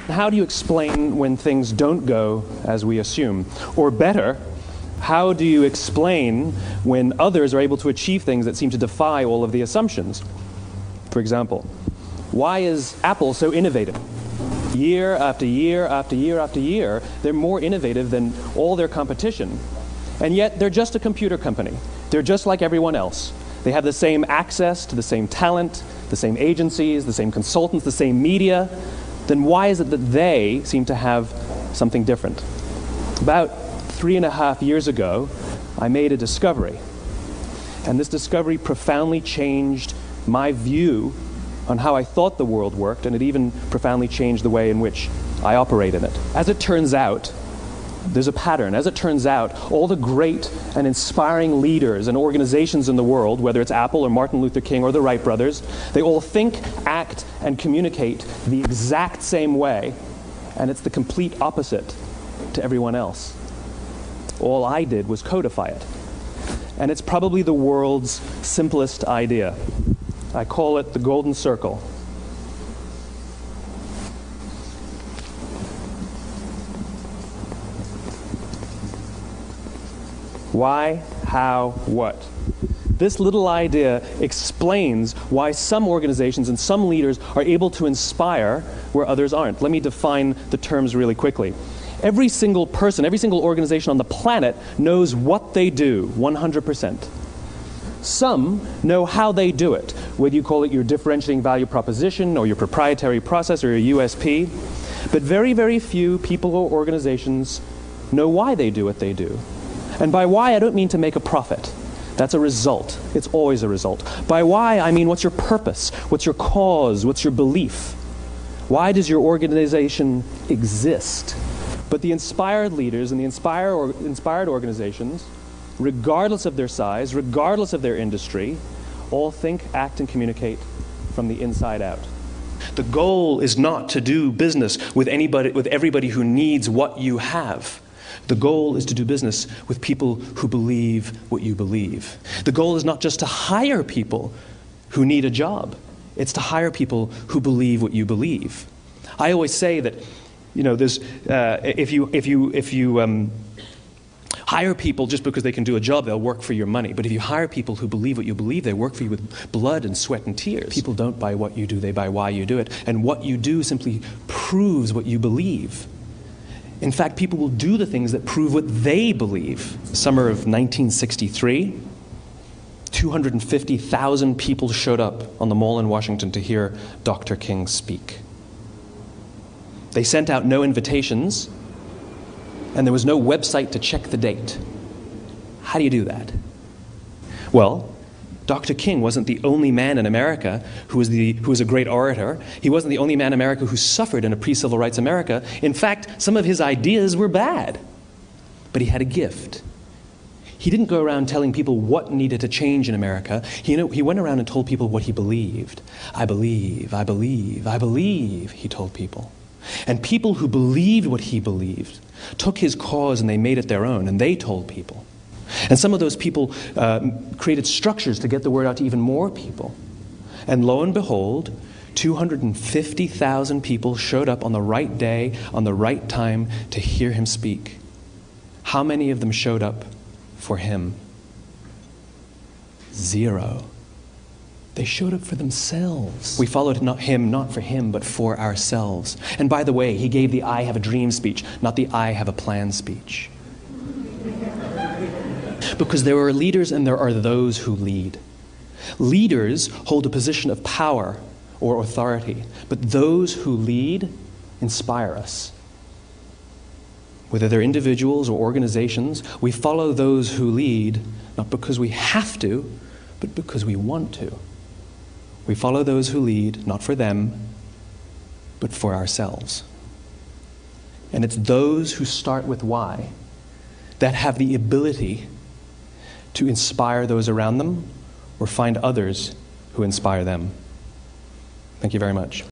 How do you explain when things don't go as we assume? Or better, how do you explain when others are able to achieve things that seem to defy all of the assumptions? For example, why is Apple so innovative? Year after year after year after year, they're more innovative than all their competition. And yet, they're just a computer company. They're just like everyone else. They have the same access to the same talent, the same agencies, the same consultants, the same media. Then why is it that they seem to have something different? About 3.5 years ago, I made a discovery. And this discovery profoundly changed my view on how I thought the world worked, and it even profoundly changed the way in which I operate in it. As it turns out, there's a pattern. As it turns out, all the great and inspiring leaders and organizations in the world, whether it's Apple or Martin Luther King or the Wright brothers, they all think, act, and communicate the exact same way, and it's the complete opposite to everyone else. All I did was codify it. And it's probably the world's simplest idea. I call it the golden circle. Why, how, what? This little idea explains why some organizations and some leaders are able to inspire where others aren't. Let me define the terms really quickly. Every single person, every single organization on the planet knows what they do, 100%. Some know how they do it, whether you call it your differentiating value proposition or your proprietary process or your USP. But very, very few people or organizations know why they do what they do. And by why, I don't mean to make a profit. That's a result. It's always a result. By why, I mean what's your purpose? What's your cause? What's your belief? Why does your organization exist? But the inspired leaders and the inspired organizations, regardless of their size, regardless of their industry, all think, act, and communicate from the inside out. The goal is not to do business with everybody who needs what you have. The goal is to do business with people who believe what you believe. The goal is not just to hire people who need a job. It's to hire people who believe what you believe. I always say that, there's if you hire people just because they can do a job, they'll work for your money. But if you hire people who believe what you believe, they work for you with blood and sweat and tears. People don't buy what you do, they buy why you do it. And what you do simply proves what you believe. In fact, people will do the things that prove what they believe. Summer of 1963, 250,000 people showed up on the Mall in Washington to hear Dr. King speak. They sent out no invitations, and there was no website to check the date. How do you do that? Well, Dr. King wasn't the only man in America who was a great orator. He wasn't the only man in America who suffered in a pre-civil rights America. In fact, some of his ideas were bad. But he had a gift. He didn't go around telling people what needed to change in America. He went around and told people what he believed. I believe, I believe, I believe, he told people. And people who believed what he believed took his cause and they made it their own, and they told people. And some of those people created structures to get the word out to even more people. And lo and behold, 250,000 people showed up on the right day, on the right time to hear him speak. How many of them showed up for him? 0. They showed up for themselves. We followed him not for him, but for ourselves. And by the way, he gave the I have a dream speech, not the I have a plan speech. Because there are leaders and there are those who lead. Leaders hold a position of power or authority, but those who lead inspire us. Whether they're individuals or organizations, we follow those who lead not because we have to, but because we want to. We follow those who lead not for them, but for ourselves. And it's those who start with why that have the ability to inspire those around them or find others who inspire them. Thank you very much.